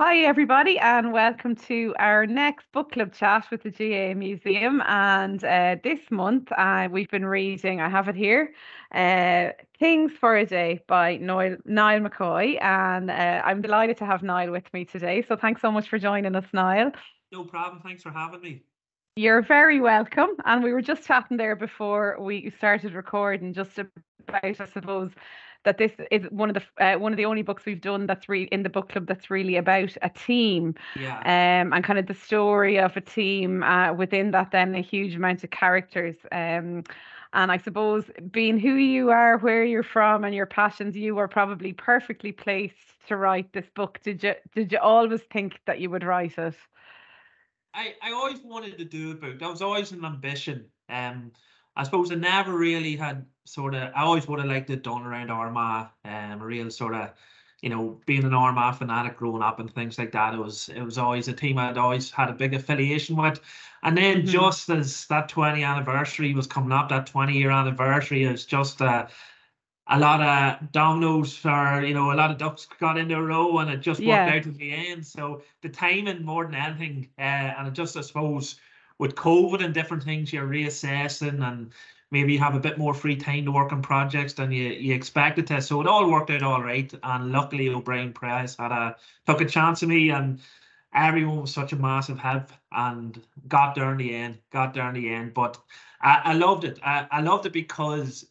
Hi, everybody, and welcome to our next book club chat with the GAA Museum. And this month, we've been reading, I have it here, Kings for a Day by Niall McCoy. And I'm delighted to have Niall with me today. So thanks so much for joining us, Niall. No problem. Thanks for having me. You're very welcome. And we were just chatting there before we started recording, just about, I suppose, that this is one of the only books we've done that's really in the book club that's really about a team, Yeah. and kind of the story of a team. Within that, then a huge amount of characters. And I suppose being who you are, where you're from, and your passions, you were probably perfectly placed to write this book. Did you always think that you would write it? I always wanted to do a book. That was always an ambition. I suppose I never really had I always would have liked it done around Armagh. A real being an Armagh fanatic growing up and things like that. It was always a team I'd always had a big affiliation with. And then Hmm. just as that 20th anniversary was coming up, that 20-year anniversary, is just a lot of dominoes, or a lot of ducks got into a row, and it just worked Yeah. out in the end. So the timing more than anything, and it just, I suppose, with COVID and different things, you're reassessing, and maybe you have a bit more free time to work on projects than you expected to. So it all worked out all right, and luckily O'Brien Press took a chance on me, and everyone was such a massive help, and got there in the end. Got there in the end, but I loved it. I loved it because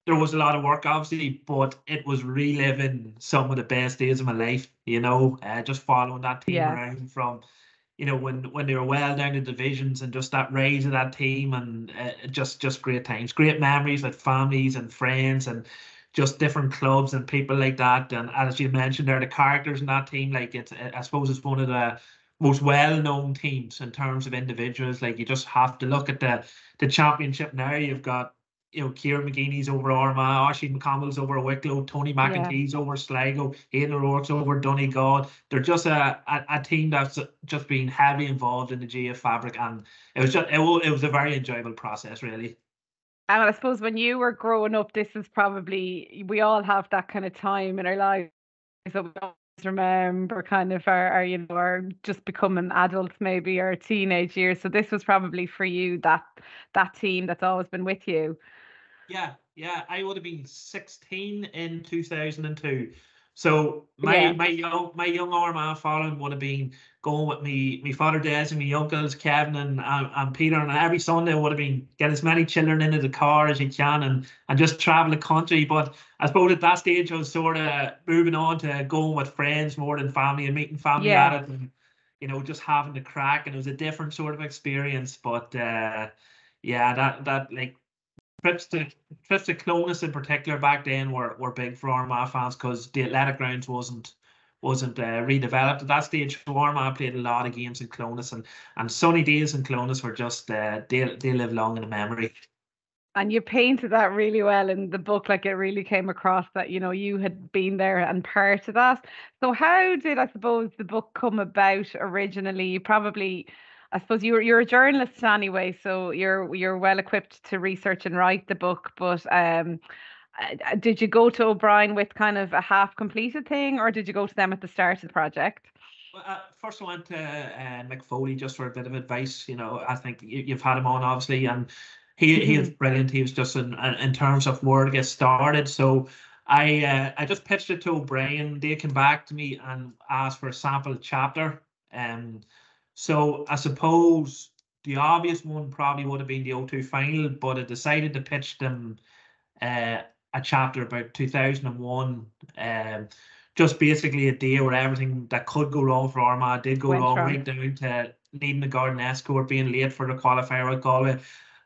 there was a lot of work, obviously, but it was reliving some of the best days of my life. Just following that team Yeah. around from, when they were well down the divisions, and just that rise of that team, and just great times, great memories with families and friends, and just different clubs and people like that. And as you mentioned, there, the characters in that team, like I suppose it's one of the most well-known teams in terms of individuals. Like, you just have to look at the championship now. You've got, Kieran McGeeney's over Armagh, Ashley McConnell's over Wicklow, Tony Yeah. McEntee's over Sligo, Aidan O'Rourke's over Donegal. They're just a team that's just been heavily involved in the GA fabric, and it was a very enjoyable process, really. And I suppose when you were growing up, this is probably, we all have that kind of time in our lives that we always remember, kind of our just becoming adults, maybe, or teenage years. So this was probably for you that team that's always been with you. Yeah, yeah, I would have been 16 in 2002. So my Yeah. my young my young Armagh following would have been going with me, my father Des, and my uncles Kevin and Peter, and every Sunday would have been get as many children into the car as you can, and just travel the country. But I suppose at that stage I was sort of moving on to going with friends more than family, and meeting family Yeah. at it, and just having the crack, and it was a different sort of experience. But yeah, that like trips to trips to Clones in particular back then were big for Armagh fans, because the athletic grounds wasn't redeveloped at that stage. So Armagh played a lot of games in Clones, and sunny days in Clones were just they live long in the memory. And you painted that really well in the book, like it really came across that, you had been there and part of that. So how did, I suppose, the book come about originally? You probably, I suppose you're a journalist anyway, so you're well equipped to research and write the book. But did you go to O'Brien with kind of a half completed thing, or did you go to them at the start of the project? Well, first I went to McFoley just for a bit of advice. I think you've had him on, obviously, and he is Hmm. brilliant. He was just in terms of where to get started. So I just pitched it to O'Brien. They came back to me and asked for a sample chapter. Um, so I suppose the obvious one probably would have been the O2 final, but I decided to pitch them uh, a chapter about 2001. Just basically a day where everything that could go wrong for Armagh did go Went wrong, wrong. right down to needing the Garden escort, being late for the qualifier at Galway.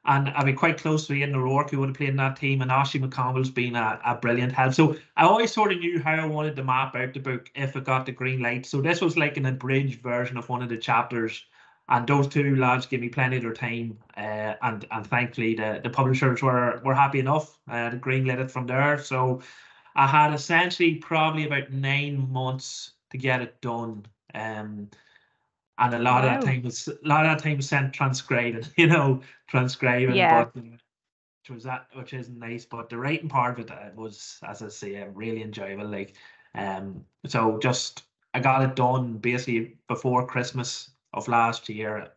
And I'd be quite close to Aidan O'Rourke, who would have played in that team, and Ashley McConnell's been a brilliant help. So I always sort of knew how I wanted to map out the book if it got the green light. So this was like an abridged version of one of the chapters, and those two lads gave me plenty of their time, and thankfully the publishers were happy enough to greenlit it from there. So I had essentially probably about 9 months to get it done. And Wow. a lot of that time was spent transcribing, transcribing, Yeah. but which isn't nice. But the writing part of it was, as I say, really enjoyable. Like, so just I got it done basically before Christmas of last year.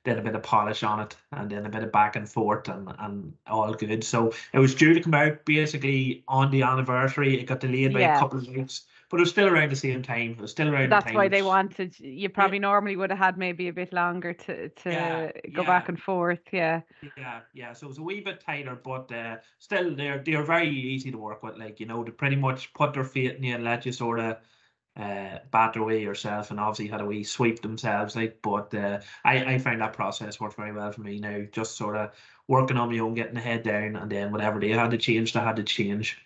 Did a bit of polish on it and then a bit of back and forth and all good. So it was due to come out basically on the anniversary. It got delayed by a Yeah. couple of weeks, but it was still around the same time. It was still around the That's time. why they wanted, you Yeah, probably normally would have had maybe a bit longer to yeah, go back yeah. and forth. Yeah. Yeah. So it was a wee bit tighter, but still they're very easy to work with. Like, they pretty much put their faith in you and let you sort of batter away yourself, and obviously had a wee sweep themselves. Like, but I found that process worked very well for me now. Just sort of working on my own, getting the head down, and then whatever they had to change, they had to change.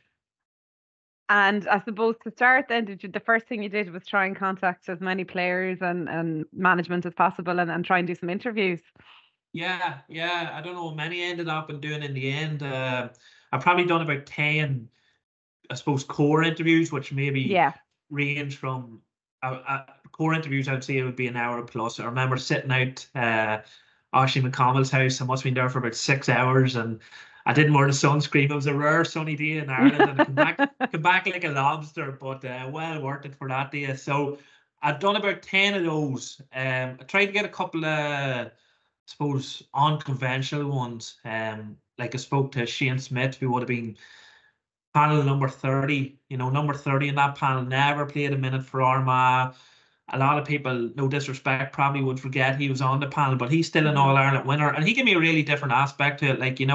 And I suppose to start then, the first thing you did was try and contact as many players and management as possible and try and do some interviews. Yeah. I don't know how many I ended up in doing in the end. I've probably done about 10, I suppose, core interviews, which maybe Yeah. range from core interviews. I'd say it would be an hour plus. I remember sitting out Ashley McConnell's house. I must have been there for about 6 hours, and I didn't wear the sunscreen. It was a rare sunny day in Ireland, and I come back like a lobster, but well worth it for that day. So I've done about 10 of those. I tried to get a couple of, I suppose, unconventional ones. Like I spoke to Shane Smith, who would have been panel number 30. Number 30 in that panel never played a minute for Armagh. A lot of people, no disrespect, probably would forget he was on the panel, but he's still an Mhm. All-Ireland winner, and he gave me a really different aspect to it. Like, the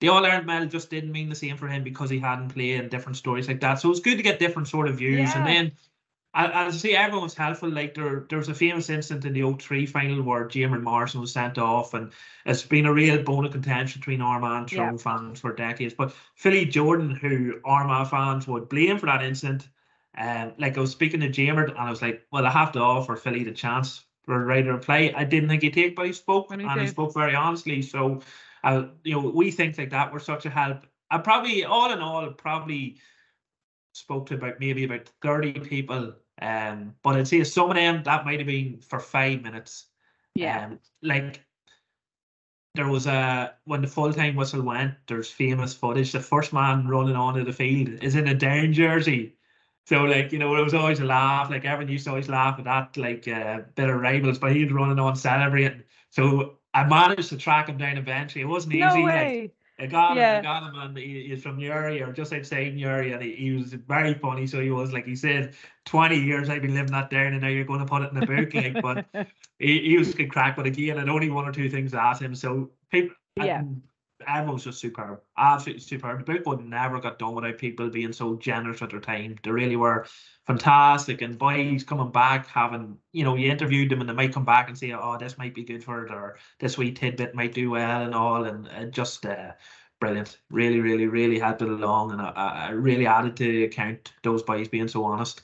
All-Ireland medal just didn't mean the same for him because he hadn't played, and different stories like that. So it's good to get different sort of views. And Yeah. then, as I say, everyone was helpful. Like, there was a famous incident in the O3 final where Jamin Morrison was sent off, and it's been a real bone of contention between Armagh and Yeah. Tyrone fans for decades. But Philly Jordan, who Armagh fans would blame for that incident, like, I was speaking to Jamin, and I was like, well, I have to offer Philly the chance for a right to reply. I didn't think he'd take, but he spoke, When he and he did. spoke very honestly. So, we think like that were such a help. I probably, all in all, probably spoke to maybe about 30 people. But I'd say some of them that might have been for 5 minutes. Yeah. Like, there was when the full-time whistle went, there's famous footage. The first man running onto the field is in a down jersey. So, like, it was always a laugh. Like, everyone used to always laugh at that, like, bit of rivals, but he was running on celebrating. So I managed to track him down eventually. It wasn't No easy. Like, way. I Yeah. got him, and he's from Newry, or just outside Newry, and he was very funny. So he was, like, he said, 20 years I've been living that down, and now you're going to put it in a book. Like, but he was good crack. But again, I'd only one or two things to ask him. So people, Yeah. everyone was just superb, absolutely superb. The book would never got done without people being so generous with their time. They really were fantastic. And boys coming back, having, you interviewed them, and they might come back and say, oh, this might be good for it, or this wee tidbit might do well, and all. And just brilliant. Really, really, really helped it along. And I really added to the account, those boys being so honest.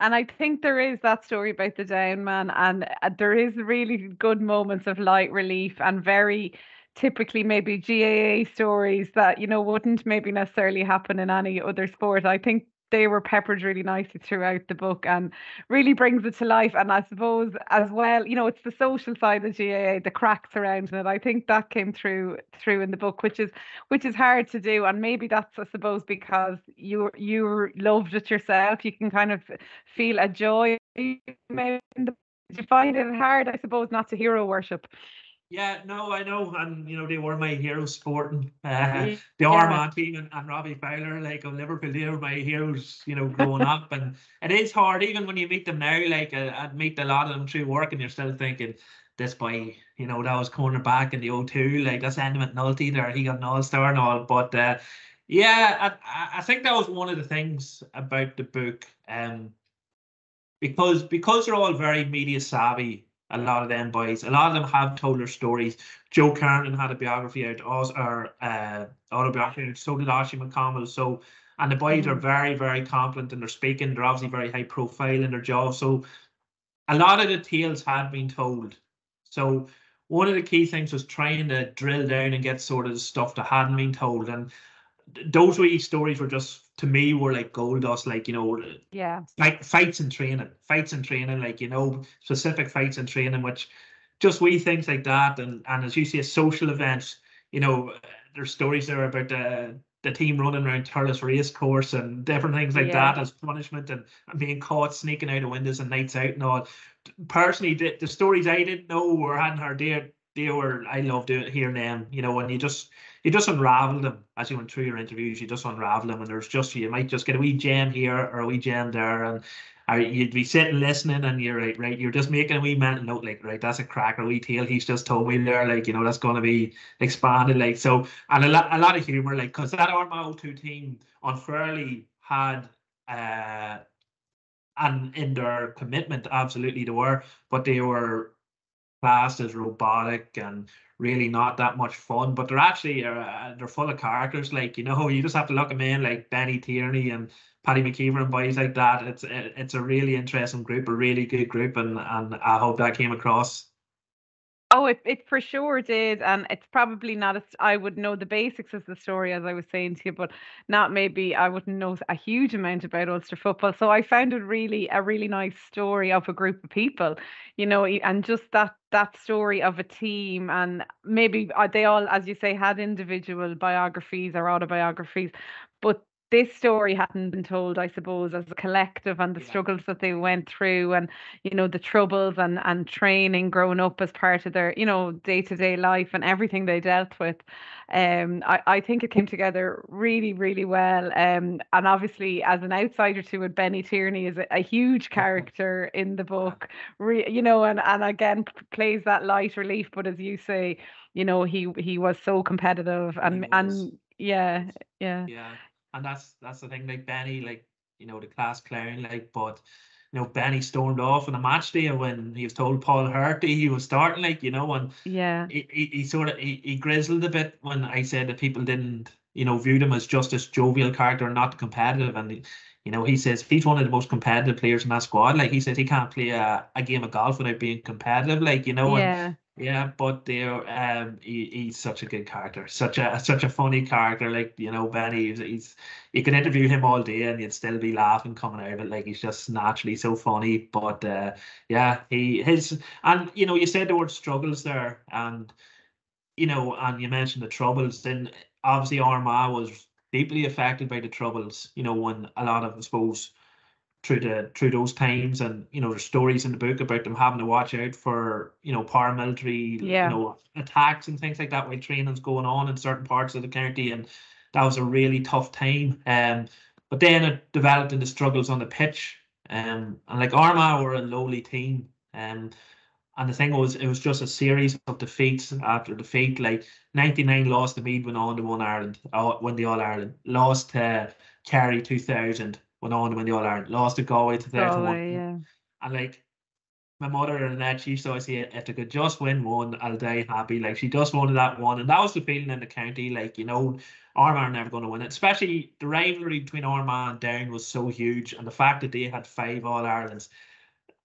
And I think there is that story about the down man, and there is really good moments of light relief and very typically maybe GAA stories that wouldn't maybe necessarily happen in any other sport. I think they were peppered really nicely throughout the book and really brings it to life. And I suppose as well, it's the social side of GAA, the cracks around it. I think that came through in the book, which is hard to do. And maybe that's, I suppose, because you loved it yourself. You can kind of feel a joy. Maybe you find it hard, I suppose, not to hero worship. Yeah, no, I know, and they were my heroes sporting. The Yeah. Armagh team and Robbie Fowler, like, of Liverpool, they were my heroes, growing up. And it is hard, even when you meet them now. Like, I'd meet a lot of them through work, and you're still thinking, this boy, that was cornerback in the O2, like, that's ending at Nulty there. He got an All-Star and all. But yeah, I think that was one of the things about the book, because they're all very media savvy. A lot of them boys, a lot of them have told their stories. Joe Kernan had a biography out, or autobiography out. So did Ashley McConnell. So, and the boys are very, very competent in their speaking. They're obviously very high profile in their job. So a lot of the tales had been told. So one of the key things was trying to drill down and get sort of the stuff that hadn't been told. And those wee stories were just, to me, were like gold dust. Like, Yeah. like fights and training, like, specific fights and training, which just wee things like that. And as you say, social events, there's stories there about the team running around Turles race course and different things like Yeah. that as punishment, and being caught sneaking out of windows and nights out and all. Personally, the stories I didn't know or hadn't heard, they were, I loved hearing them, you know, and you just unravel them as you went through your interviews. You just unravel them, and there's just, you might just get a wee gem here or a wee gem there, and you'd be sitting listening, and you're right, you're just making a wee mental note, like, right, that's a cracker wee tale he's just told me there, like, you know, that's going to be expanded, like. So, and a lot of humor, like, because that Armagh 02 team unfairly had and in their commitment, absolutely they were, but they were classed as robotic and really not that much fun. But they're actually they're full of characters. Like, you know, you just have to look them in, like Benny Tierney and Paddy McKeever and boys like that. It's a really interesting group, a really good group, and I hope that came across. Oh, it for sure did, and it's probably not as I would know the basics of the story as I was saying to you, but not maybe I wouldn't know a huge amount about Ulster football. So I found it really a really nice story of a group of people, you know, and just that story of a team, and maybe they all, as you say, had individual biographies or autobiographies, but this story hadn't been told, I suppose, as a collective, and the Yeah. struggles that they went through, and you know the troubles and training growing up as part of their, you know, day-to-day life and everything they dealt with. I think it came together really, really well. And obviously as an outsider to it, Benny Tierney is a huge character in the Yeah, book. You know, and again plays that light relief, but as you say, you know, he was so competitive, he was. and yeah, yeah, Yeah, and that's the thing. Like Benny, like, you know, the class clown, like, but you know, Benny stormed off on a match day when he was told Paul Hurty he was starting, like, you know, and yeah, he sort of he grizzled a bit when I said that people didn't, you know, viewed him as just this jovial character and not competitive. And you know, he says he's one of the most competitive players in that squad. Like, he says he can't play a game of golf without being competitive, like, you know. And yeah. yeah, but he's such a good character, such a funny character. Like, you know, Benny, he's you can interview him all day and you'd still be laughing coming out of it. Like, he's just naturally so funny. But yeah, and you know, you said the word struggles there, and you know, and you mentioned the troubles. Then obviously Armagh was deeply affected by the troubles. You know, when a lot of, I suppose, through those times, and you know, there's stories in the book about them having to watch out for, you know, paramilitary, you Yeah. know, attacks and things like that while training's going on in certain parts of the county, and that was a really tough time. But then it developed into struggles on the pitch. And like Armagh were a lowly team. And the thing was, it was just a series of defeats after defeat. Like 99 lost to Meath, went on to win Ireland, win the All Ireland. Lost to Kerry 2000, went on to win the All Ireland. Lost to Galway 2001. Galway, yeah. And like my mother and that, she used to always say, if they could just win one, I'll die happy. Like, she just wanted that one. And that was the feeling in the county. Like, you know, Armagh are never going to win it. Especially the rivalry between Armagh and Down was so huge. And the fact that they had 5 All Irelands.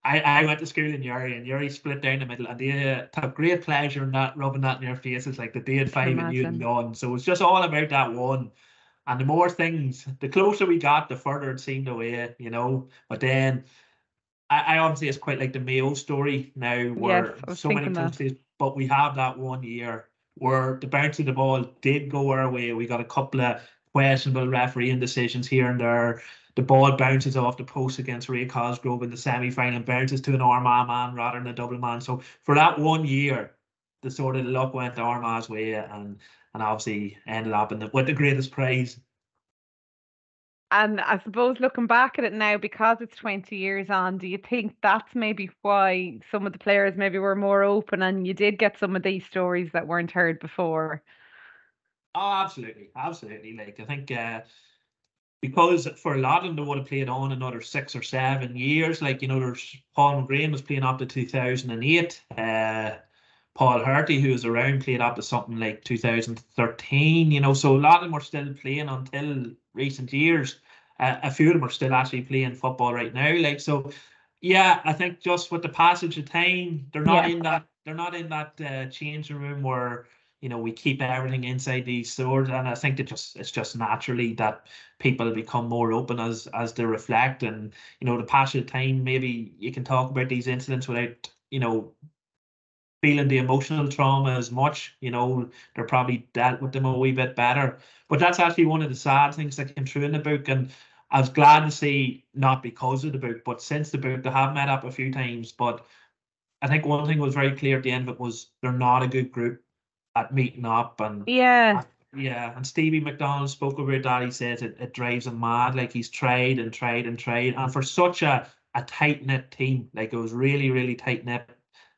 I went to school in Uri, and Uri split down the middle, and they took great pleasure in that, rubbing that in their faces, like that they had Can 5 and you had imagine. none. So it's just all about that one. And the more things, the closer we got, the further it seemed away, you know. But then I obviously, it's quite like the Mayo story now, Yes, where I was so many thinking close that. plays, but we have that one year where the bounce of the ball did go our way. We got a couple of questionable refereeing decisions here and there. The ball bounces off the post against Ray Cosgrove in the semi-final and bounces to an Armagh man rather than a double man. So for that one year, the sort of luck went Armagh's way, and obviously ended up with the greatest prize. And I suppose looking back at it now, because it's 20 years on, do you think that's maybe why some of the players maybe were more open and you did get some of these stories that weren't heard before? Oh, absolutely, absolutely. Like, I think because for a lot of them, they would have played on another 6 or 7 years. Like, you know, there's Paul McGrain was playing up to 2008. Paul Hurty, who was around, played up to something like 2013. You know, so a lot of them were still playing until recent years. A few of them are still actually playing football right now. Like, so, yeah, I think just with the passage of time, Yeah. they're not in that changing room where, you know, we keep everything inside these stores. And I think it's just naturally that people become more open as they reflect. And you know, the passage of time, maybe you can talk about these incidents without, you know, feeling the emotional trauma as much. They're probably dealt with them a wee bit better. But that's actually one of the sad things that came through in the book. And I was glad to see, not because of the book, but since the book, they have met up a few times. But I think one thing was very clear at the end of it was they're not a good group at meeting up. And Yeah. yeah, and Stevie McDonald spoke about that. He says it drives him mad. Like, he's tried and tried and tried. And for such a tight-knit team, like, it was really, really tight-knit.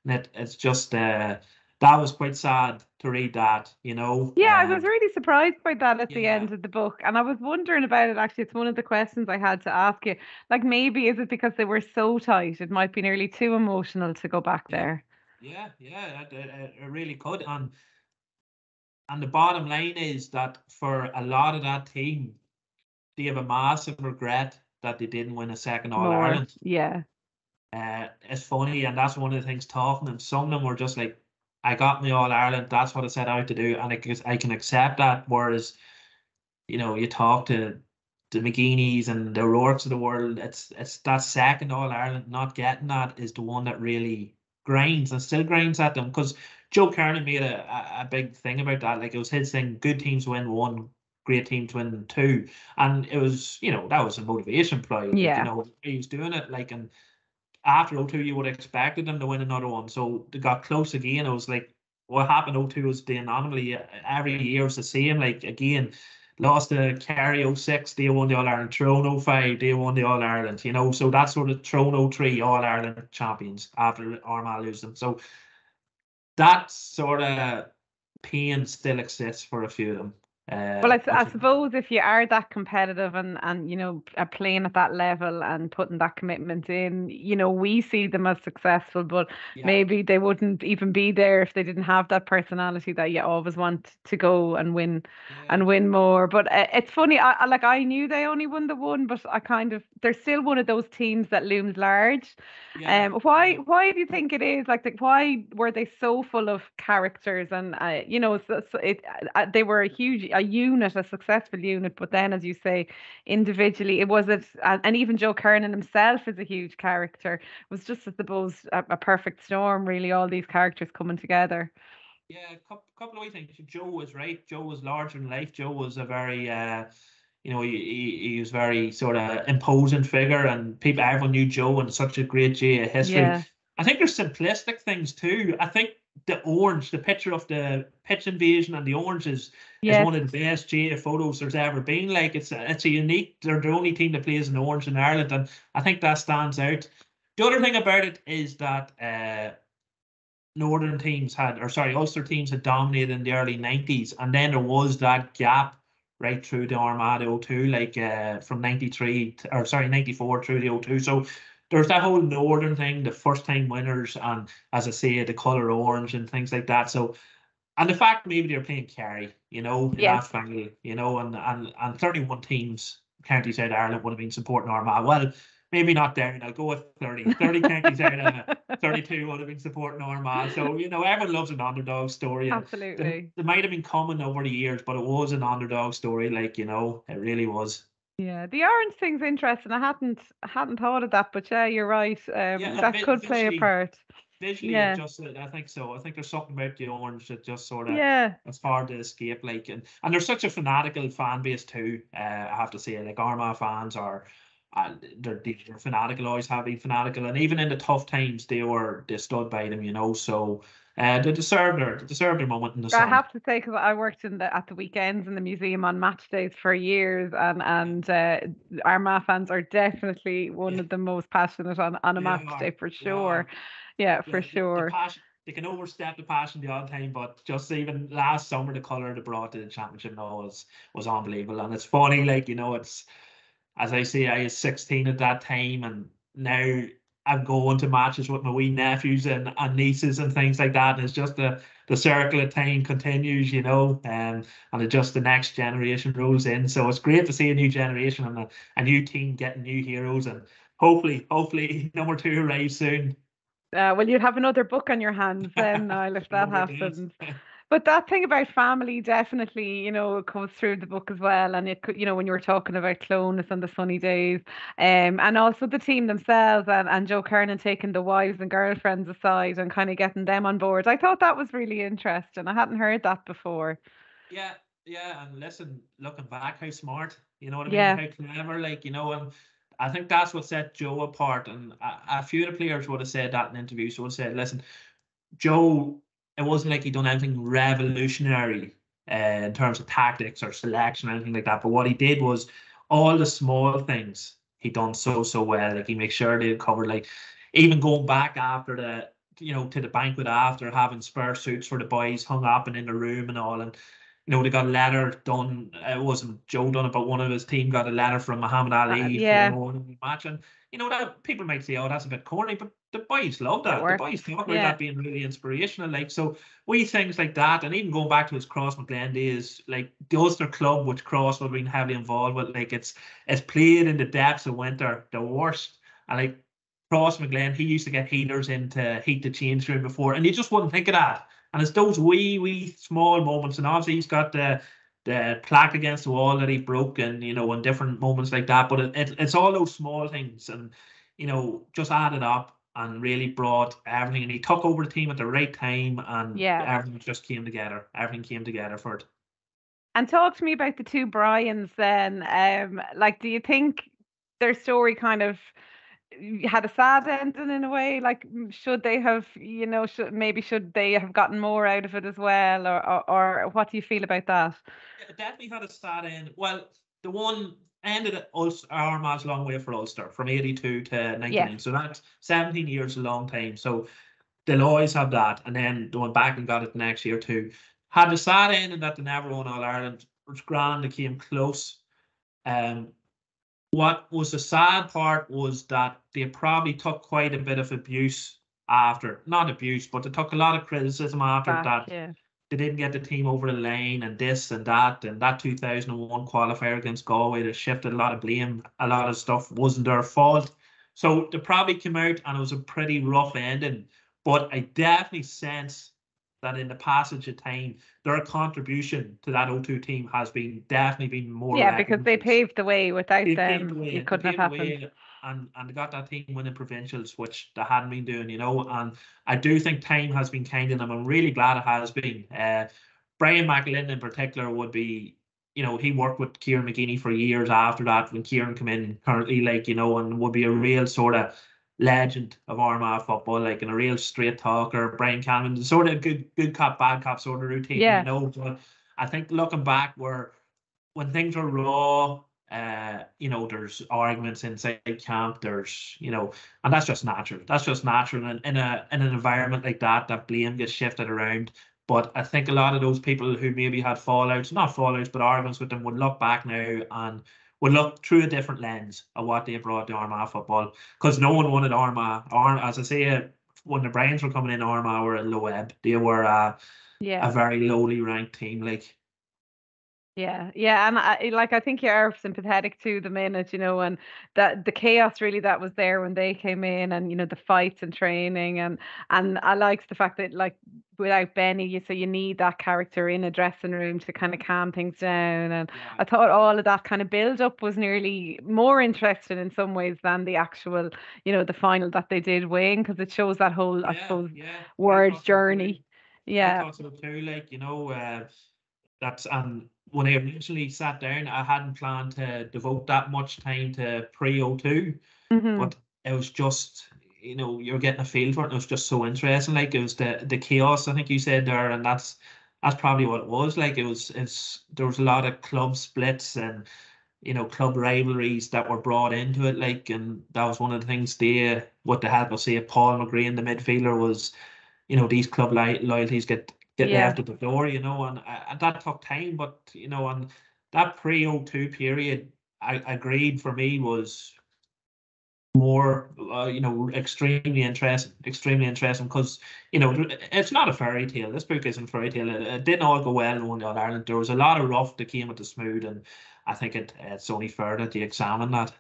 It's just, that was quite sad to read that, Yeah, I was really surprised by that at the Yeah. end of the book. And I was wondering about it actually. It's one of the questions I had to ask you. Like, maybe is it because they were so tight? It might be nearly too emotional to go back Yeah. there. Yeah, it really could. And the bottom line is that for a lot of that team, they have a massive regret that they didn't win a second All More. Ireland. Yeah. It's funny, and that's one of the things talking to them. Some of them were just like, I got me All Ireland, that's what I set out to do, and I can accept that. Whereas, you talk to the McGeeneys and the O'Rourke's of the world, it's that second All Ireland, not getting that is the one that really grinds and still grinds at them. Because Joe Kernan made a big thing about that. Like, it was his thing, good teams win one, great teams win two. And it was, that was a motivation play. Like, Yeah. he was doing it, like, and after O2, you would have expected them to win another one. So they got close again. It was like, what happened O2 was the anomaly. Every year was the same. Like, again, lost to Kerry 06, they won the All Ireland. Tyrone 05, they won the All Ireland. So that's sort of Tyrone 03 All Ireland champions after Armagh lose them. So that sort of pain still exists for a few of them. Well, I suppose if you are that competitive and are playing at that level and putting that commitment in, we see them as successful, but yeah, maybe they wouldn't even be there if they didn't have that personality that you always want to go and win and win more. But it's funny, I knew they only won the one, but they're still one of those teams that looms large. Why do you think it is why were they so full of characters and they were a unit, a successful unit, but then, as you say, individually and even Joe Kernan himself is a huge character. It was just, I suppose, a perfect storm, really, all these characters coming together. Yeah, a couple of things. Joe was right. Joe was larger than life. Joe was a very he was very sort of imposing figure, and everyone knew Joe and such a great GAA history. Yeah. I think there's simplistic things too. I think the picture of the pitch invasion and the orange is one of the best GAA photos there's ever been. Like, it's a unique. They're the only team that plays in orange in Ireland, and I think that stands out. The other thing about it is that Ulster teams had dominated in the early 90s, and then there was that gap right through the Armada 02, like from 94 through the 02. So there's that whole Northern thing, the first time winners, and as I say, the colour orange and things like that. So, and the fact maybe they're playing Kerry, in that family, and 31 teams, County South Ireland would have been supporting Armagh. Well, maybe not there, and I'll go with 30. 30 counties out of 32 would have been supporting Armagh. So, everyone loves an underdog story. Absolutely. They might have been common over the years, but it was an underdog story, like, it really was. Yeah, the orange thing's interesting. I hadn't thought of that, but yeah, you're right. That could play a part. Visually, I think so. I think there's something about the orange that just sort of it's hard to escape. Like, and there's such a fanatical fan base too. I have to say, like, Armagh fans are. They're fanatical, always have been fanatical, and even in the tough times, they stood by them, So they deserve their moment in the sun. I have to say, because I worked at the weekends in the museum on match days for years, and Armagh fans are definitely one of the most passionate on a match day for sure. Yeah, for sure. The passion, they can overstep the passion the odd time, but just even last summer, the colour they brought to the championship was unbelievable. And it's funny, like, it's, as I say, I was 16 at that time, and now I'm going to matches with my wee nephews and nieces and things like that. And it's just the circle of time continues, and it just the next generation rolls in. So it's great to see a new generation and a new team getting new heroes, and hopefully number 2 arrives soon. Well, you'd have another book on your hands then, Niall, if that happens. But that thing about family definitely, it comes through the book as well. And it could, when you were talking about Clonus and the sunny days, and also the team themselves and Joe Kernan taking the wives and girlfriends aside and kind of getting them on board. I thought that was really interesting. I hadn't heard that before. Yeah, yeah, and listen, looking back, how smart, you know what I mean? Yeah, How clever, and I think that's what set Joe apart. And a few of the players would have said that in interviews, would have said, listen, Joe, it wasn't like he done anything revolutionary in terms of tactics or selection or anything like that. But what he did was all the small things he done so well. Like he makes sure they covered, like even going back after to the banquet after having spare suits for the boys hung up and in the room and all. And they got a letter done. It wasn't Joe done it, but one of his team got a letter from Muhammad Ali yeah, following the match. And that people might say, oh, that's a bit corny, but the boys love it that. The worked. boys talk about Yeah, that being really inspirational. Like, so we things like that, and even going back to his Cross McGlen days, like the Ulster club, which Cross would have been heavily involved with, like it's played in the depths of winter, the worst. And like Cross McGlen, he used to get heaters in to heat the change room before, and you just wouldn't think of that. And it's those wee small moments, and obviously he's got the plaque against the wall that he broke, and in different moments like that. But it's all those small things, and just added up and really brought everything. And he took over the team at the right time, and yeah. everything just came together. Everything came together for it. And talk to me about the two Bryans then. Like, do you think their story kind of had a sad ending in a way? Like, should they have, should they have gotten more out of it as well, or what do you feel about that? It definitely had a sad end. Well, the one ended at Ulster, Armagh's long way for Ulster from 82 to Yes. 99. So that's 17 years, a long time. So they'll always have that. And then they went back and got it the next year too. Had a sad ending that they never won All Ireland. It was grand, they came close. Um, what was the sad part was that they probably took quite a bit of abuse after, not abuse, but they took a lot of criticism after Back, that yeah. they didn't get the team over the line and this and that 2001 qualifier against Galway that shifted a lot of blame, a lot of stuff wasn't their fault. So they probably came out and it was a pretty rough ending. But I definitely sense that in the passage of time, their contribution to that O2 team has been definitely been more Yeah, because they recognised. paved the way. Without They paved the them, way. it They couldn't have paved the happened. way, and they got that team winning provincials, which they hadn't been doing. And I do think time has been kind to them. I'm really glad it has been. Brian McAlinn in particular would be, he worked with Kieran McGeeney for years after that when Kieran came in currently, and would be a real sort of legend of Armagh football, like, and a real straight talker. Brian Cannon, sort of good cop, bad cop sort of routine. Yeah, But I think looking back, when things are raw, there's arguments inside camp. And that's just natural. That's just natural in an environment like that blame gets shifted around. But I think a lot of those people who maybe had fallouts, not fallouts, but arguments with them would look back now and would look through a different lens of what they brought to Armagh football. Because no one wanted Armagh. As I say, when the Bryans were coming in, Armagh were a low ebb. They were yeah. a very lowly ranked team. Like, Yeah, yeah, and I think you are sympathetic to the minute, and that the chaos really that was there when they came in, and the fights and training, and I liked the fact that, like, without Benny, you need that character in a dressing room to kind of calm things down, and yeah, I thought yeah. all of that kind of build up was nearly more interesting in some ways than the actual, the final that they did win, because it shows that whole, I Yeah, suppose, yeah, I word thought so too. journey. I Yeah. thought so too. Like, that's when I originally sat down, I hadn't planned to devote that much time to pre-O2, Hmm. but it was just, you're getting a feel for it. And it was just so interesting. Like, it was the chaos, I think you said there, and that's probably what it was. Like, there was a lot of club splits and club rivalries that were brought into it. Like, and that was one of the things with the help of, say, Paul McGree, the midfielder, was these club loyalties get Yeah. left at the door, and that took time, but and that pre-O2 period, I agreed, for me was more extremely interesting, because it's not a fairy tale. This book isn't a fairy tale. It didn't all go well in All Ireland. There was a lot of rough that came with the smooth, and I think it's only fair that you examine that.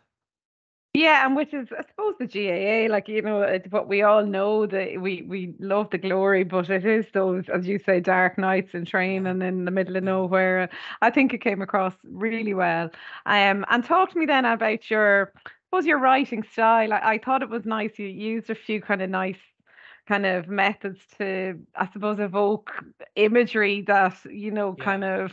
Yeah, and which is, I suppose, the GAA, like, it's what we all know, that we love the glory, but it is those, as you say, dark nights in Yeah, training in the middle of yeah, nowhere. I think it came across really well. And talk to me then about I suppose, your writing style. I thought it was nice. You used a few kind of nice kind of methods to, I suppose, evoke imagery that, yeah, kind of,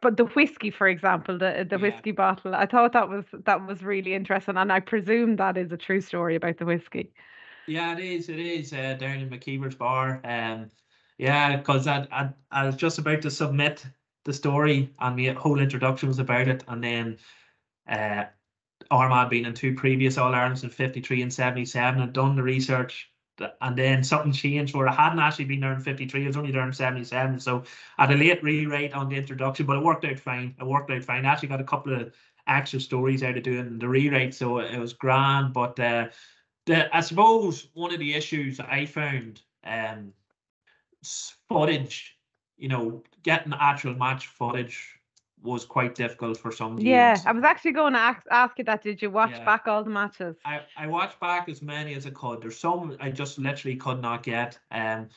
but the whiskey, for example, the yeah. whiskey bottle, I thought that was really interesting, and I presume that is a true story about the whiskey. Yeah, it is. It is down in McKeever's bar. Yeah, because I was just about to submit the story, and the whole introduction was about it, and then uh, Armagh being in two previous All Irelands in '53 and '77, and done the research, and then something changed where I hadn't actually been there in '53. I was only there in '77, so I had a late rewrite on the introduction, but it worked out fine. It worked out fine. I actually got a couple of extra stories out of doing the rewrite, so it was grand. But I suppose one of the issues I found, footage, getting actual match footage was quite difficult for some Yeah, games. I was actually going to ask you that. Did you watch Yeah. back all the matches? I watched back as many as I could. There's some I just literally could not get. I'm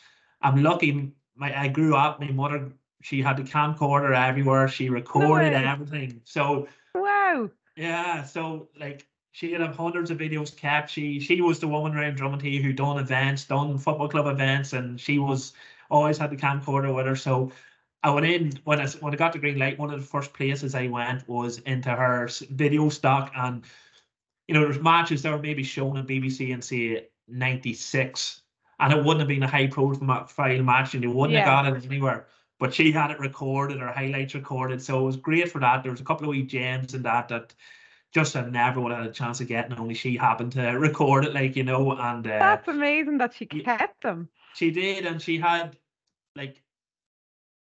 lucky. I grew up. My mother, she had the camcorder everywhere. She No recorded way. everything. So Wow. yeah, so like she had have hundreds of videos kept. She was the woman around Drummondhee who done events, done football club events, and she was always had the camcorder with her. So I went in when I got the green light. One of the first places I went was into her video stock, and there's matches that were maybe shown on BBC in say '96, and it wouldn't have been a high profile match, and you wouldn't have Yeah. got it anywhere. But she had it recorded or highlights recorded, so it was great for that. There was a couple of wee gems in that just I never would have had a chance of getting. Only she happened to record it, and That's amazing that she y- kept them. she did, and she had like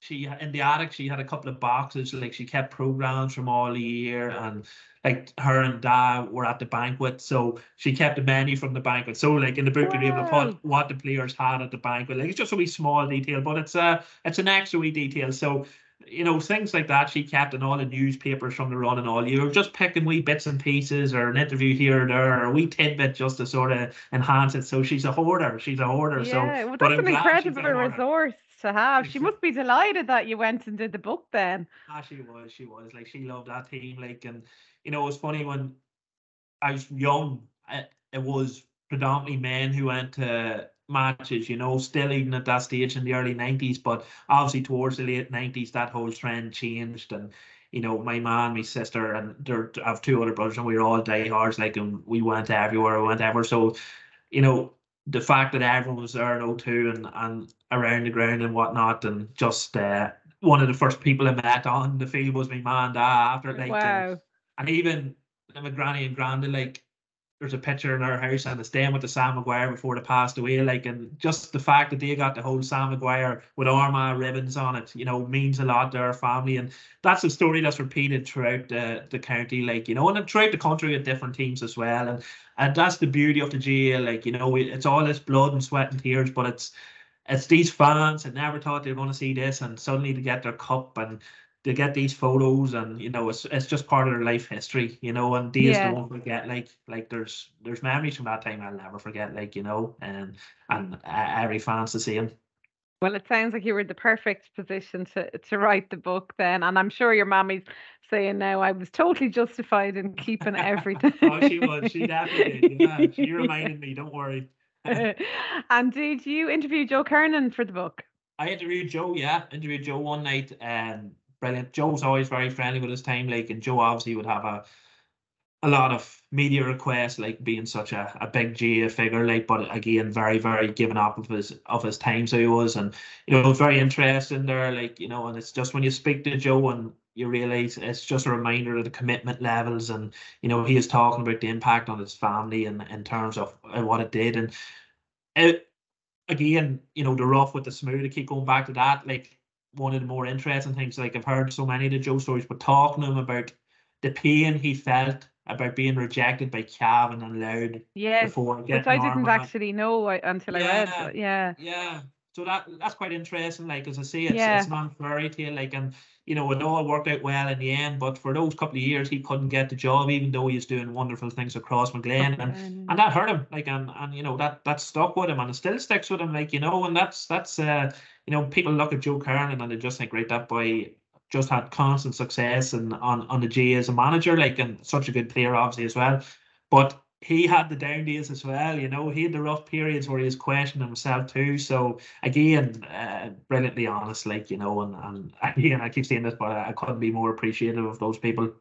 she in the attic she had a couple of boxes, like she kept programs from all the year, and like her and dad were at the banquet, so she kept the menu from the banquet, so like in the book you're able to put Wow. what the players had at the banquet. Like it's just a wee small detail, but it's an extra wee detail. So things like that she kept in all the newspapers from the run and all. You're just picking wee bits and pieces, or an interview here or there, or a wee tidbit just to sort of enhance it. So she's a hoarder. So Yeah, well, but that's I'm an glad she's incredible a hoarder. resource to have. She must be delighted that you went and did the book then. Ah, she was like she loved that team, like, and it was funny when I was young. It was predominantly men who went to matches, still even at that stage in the early '90s. But obviously towards the late '90s, that whole trend changed, and my man, my sister, and I have two other brothers, and we were all diehards, like, and we went everywhere, we went ever. So you know, the fact that everyone was there in '02 and around the ground and whatnot, and just one of the first people I met on the field was my man dad after, like, Wow. and even my granny and granddad, like, there's a picture in our house and it's them with the Sam Maguire before they passed away, like, and just the fact that they got the whole Sam Maguire with Armagh ribbons on it, means a lot to our family. And that's a story that's repeated throughout the county, like, and throughout the country with different teams as well. And that's the beauty of the GAA, like, it's all this blood and sweat and tears, but it's these fans that never thought they were going to see this, and suddenly to get their cup and they get these photos, and it's just part of their life history, and days they Yeah. won't forget. Like there's memories from that time I'll never forget, like, and every fan's the same. Well, it sounds like you were in the perfect position to write the book then, and I'm sure your mammy's saying now I was totally justified in keeping everything. Oh, she definitely did. Yeah, she reminded me. Don't worry. And did you interview Joe Kernan for the book? I interviewed Joe. Yeah, interviewed Joe one night. Brilliant. Joe's always very friendly with his time, like, and Joe obviously would have a lot of media requests, like being such a big GA figure, like, but again, very, very given up of his time. So he was, and it was very interesting there, like, and it's just when you speak to Joe and you realize it's just a reminder of the commitment levels, and he is talking about the impact on his family and in terms of what it did. And it, again, the rough with the smooth, to keep going back to that, like, one of the more interesting things, like, I've heard so many of the Joe stories, but talking to him about the pain he felt about being rejected by Cavan and Loud Yes, before which getting I didn't Armagh. actually know until I read. Yeah, Yeah. yeah. So that's quite interesting. Like, as I say, Yeah. it's not a fairy tale. Like, and it all worked out well in the end. But for those couple of years, he couldn't get the job, even though he's doing wonderful things across McLean, and that hurt him. Like, and that stuck with him, and it still sticks with him. Like, and that's people look at Joe Kernan and they just think, right, that boy just had constant success and on the GAA as a manager, like, and such a good player, obviously, as well. But he had the down days as well, he had the rough periods where he was questioning himself too. So again, brilliantly honest, like, and again, I keep saying this, but I couldn't be more appreciative of those people.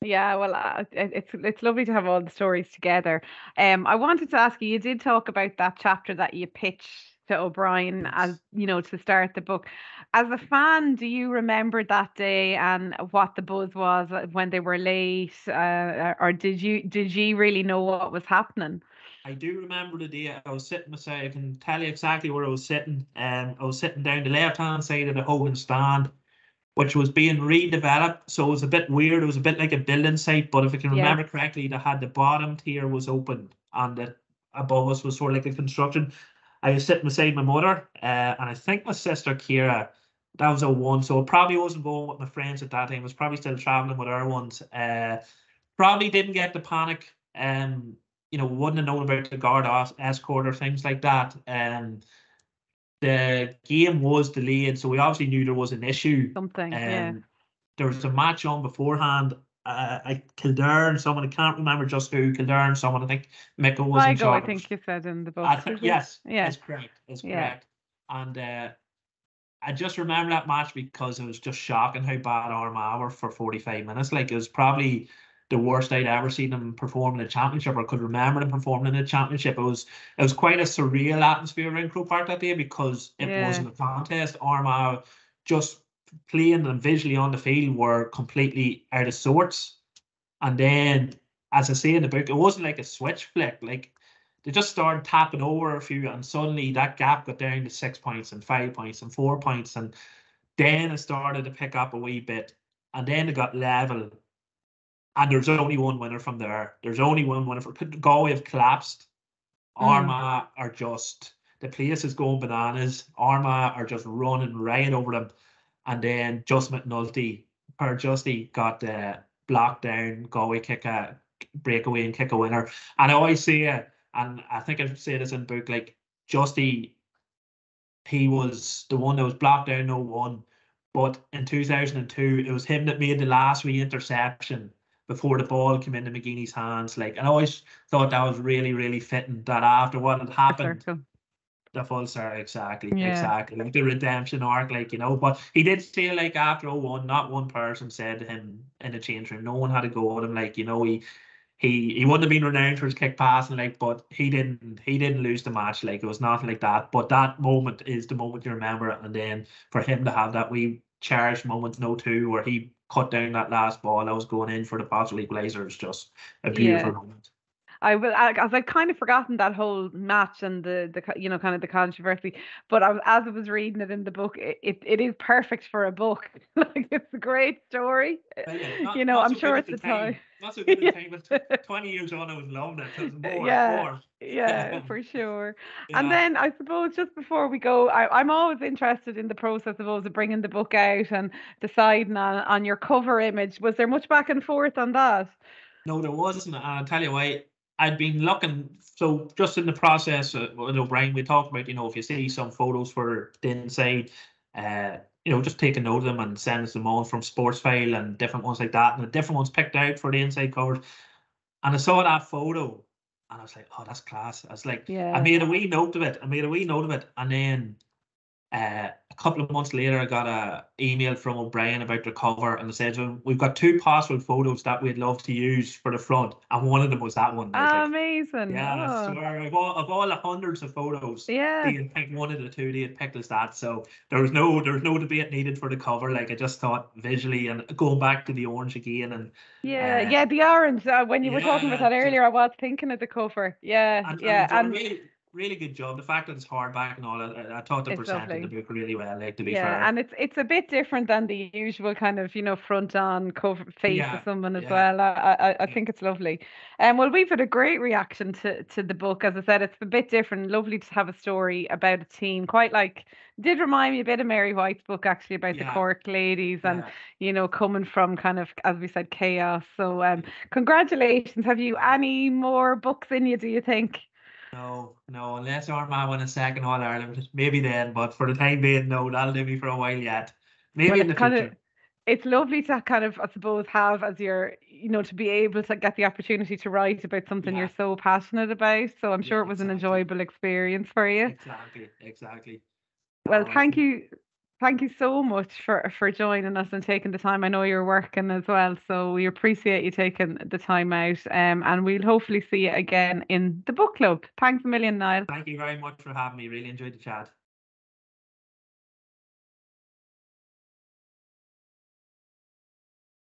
Yeah, well, it's lovely to have all the stories together. I wanted to ask you, you did talk about that chapter that you pitched to O'Brien as, Yes. To start the book. As a fan, do you remember that day and what the buzz was when they were late, or did you really know what was happening? I do remember the day I was sitting beside. I can tell you exactly where I was sitting. I was sitting down the left hand side of the holding stand, which was being redeveloped. So it was a bit weird. It was a bit like a building site, but if I can Yeah. remember correctly, they had the bottom tier was open and the above us was sort of like a construction. I was sitting beside my mother, and I think my sister Kira. That was a one, so I probably wasn't going with my friends at that time. I was probably still traveling with our ones. Probably didn't get the panic. Wouldn't have known about the guard escort or things like that. The game was delayed, so we obviously knew there was an issue. Something, yeah. There was a match on beforehand. Kildare, someone, I can't remember just who, Kildare, someone, I think Miko was in Sligo, I charge. think you said in the book. Yes, Yeah. it's correct. It's Yeah. correct. And I just remember that match because it was just shocking how bad Armagh were for 45 minutes. Like, it was probably the worst I'd ever seen them perform in a championship, or could remember them performing in a championship. It was quite a surreal atmosphere in Croke Park that day because it Yeah. wasn't a contest. Armagh, just playing and visually on the field, were completely out of sorts. And then, as I say in the book, it wasn't like a switch flick. Like, they just started tapping over a few, and suddenly that gap got down to 6 points and 5 points and 4 points, and then it started to pick up a wee bit, and then it got level. And there's only one winner from there. There's only one winner. For Galway have collapsed. Armagh are just, the place is going bananas. Armagh are just running right over them, and then just McNulty or Justy got blocked down. Galway kick a breakaway and kick a winner. And I always say it, and I think I've said this in the book, like, Justy, he was the one that was blocked down 0-1. But in 2002, it was him that made the last wee interception before the ball came into McGeeney's hands. Like, and I always thought that was really, really fitting, that after what had happened, the full circle, exactly, like the redemption arc, like, But he did say, like, after 0-1, not one person said to him in the change room, no one had to go at him, like, he wouldn't have been renowned for his kick passing, like, but he didn't lose the match. Like, it was nothing like that. But that moment is the moment you remember it, and then for him to have that wee cherished moment, no two, where he cut down that last ball that was going in for the possible equaliser, is just a beautiful moment. As I'd kind of forgotten that whole match and the kind of the controversy, but as I was reading it in the book, it is perfect for a book. Like, it's a great story. I'm sure at the time. Not so good at the time, but 20 years on, I was loving it. It was more. Yeah, for sure. Yeah. And then I suppose just before we go, I'm always interested in the process of bringing the book out and deciding on your cover image. Was there much back and forth on that? No, there wasn't. And I'll tell you why. I'd been looking, so just in the process with O'Brien, we talked about, if you see some photos for the inside, just take a note of them and send us them on from Sportsfile and different ones like that, and the different ones picked out for the inside covers. And I saw that photo and I was like, oh, that's class. I was like, I made a wee note of it. And then a couple of months later, I got an email from O'Brien about the cover, and they said, well, we've got 2 possible photos that we'd love to use for the front, and one of them was that one. Amazing. Yeah, I swear, of all the hundreds of photos, they had picked one of the 2 they had picked as that. So there was no debate needed for the cover. Like, I just thought visually, and going back to the orange again, and the orange. When you were talking about that earlier, I was thinking of the cover. And really good job. The fact that it's hardback and all, I thought they It's presented the lovely. book really well. Like, to be Yeah, fair. and it's a bit different than the usual kind of, front on cover face of Yeah, someone as yeah, well. I yeah, think it's lovely. Well, we've had a great reaction to the book. As I said, it's a bit different. Lovely to have a story about a team, quite like did remind me a bit of Mary White's book actually about the yeah, Cork ladies and yeah, coming from kind of, as we said, chaos. So congratulations. Have you yeah. any more books in you, do you think? No, no, unless Armagh win a second All Ireland, maybe then. But for the time being, no, that'll do me for a while yet. Maybe Well, in the future. it's lovely to kind of, I suppose, have as your, to be able to get the opportunity to write about something you're Yeah, so passionate about. So I'm yeah, sure it was an exactly, enjoyable experience for you. exactly, exactly. Well, No, it's thank you so much for joining us and taking the time. I know you're working as well, so we appreciate you taking the time out. And we'll hopefully see you again in the book club. Thanks a million, Niall. thank you very much for having me. Really enjoyed the chat.